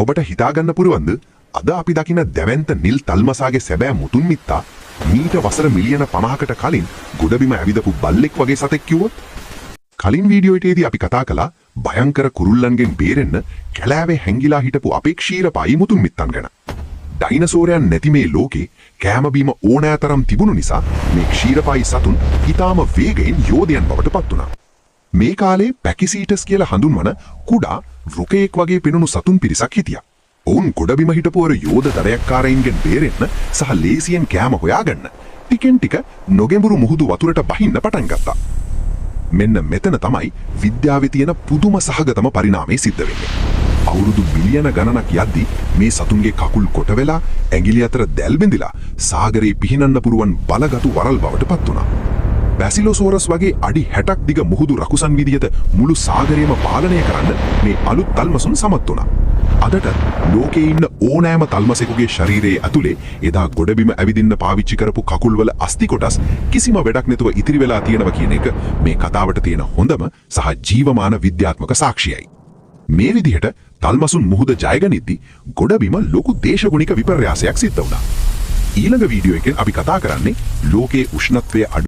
ඔබට හිතාගන්න පුරුවන්ද අද අපි දකින දැවැන්ත නිල් තල්මසාගේ සැබෑ මුතුන් මිත්තා මීට වසර මිලියන 50කට කලින් ගොඩබිම ඇවිදපු බල්ලෙක් වගේ සතෙක් කිව්වොත්? කලින් වීඩියෝ එකේදී අපි කතා කළා භයංකර කුරුල්ලන්ගෙන් බේරෙන්න කැලෑවේ හැංගිලා හිටපු අපේ ක්ෂීරපායි මුතුන් මිත්තන් ගැන. ඩයිනසෝරයන් නැති මේ ලෝකේ කෑම බීම ඕනෑතරම් තිබුණු නිසා මේ ක්ෂීරපායි සතුන් ඊටාම වේගයෙන් යෝධයන් බවට පත් වුණා. මේ කාලේ පැකිසීටස් කියලා හඳුන්වන කුඩා රුකයෙක් වගේ පෙනුණු සතුන් පිරිසක් හිටියා. ඔවුන් ගොඩබිම හිටපු අර යෝධ දරයක්කාරයින්ගෙන් බේරෙන්න සහ ලේසියෙන් කෑම හොයාගන්න ටිකෙන් ටික නොගැඹුරු මුහුදු වතුරට බහින්න පටන් ගත්තා. මෙන්න මෙතන තමයි විද්‍යාවේ තියෙන පුදුම සහගතම පරිණාමය සිද්ධ වෙන්නේ. අවුරුදු මිලියන ගණනක් යද්දී මේ සතුන්ගේ කකුල් කොට වෙලා ඇඟිලි අතර දැල් බැඳිලා සාගරේ පිහිනන්න පුරුවන් බලගතු වරල් බවට පත් වුණා. බැසිලෝසෝරස් වගේ අඩි 60ක් දිග මුහුදු රකුසන් විදියට මුළු සාගරයම පාලනය කරන්න මේ අලුත් තල්මසුන් සමත් වුණා. අදට ලෝකේ ඉන්න ඕනෑම තල්මසෙකුගේ ශරීරයේ ඇතුලේ එදා ගොඩබිම ඇවිදින්න පාවිච්චි කරපු කකුල්වල අස්ති කොටස් කිසිම වැඩක් නැතුව ඉතිරි වෙලා තියෙනවා කියන එක මේ කතාවට තියෙන හොඳම සහ ජීවමාන විද්‍යාත්මක සාක්ෂියයි. මේ විදිහට තල්මසුන් මුහුද ජයගනිද්දී ගොඩබිම ලොකු දේශගුණික විපර්යාසයක් සිද්ධ වුණා. ඊළඟ වීඩියෝ එකෙන් අපි කතා කරන්නේ ලෝකයේ උෂ්ණත්වය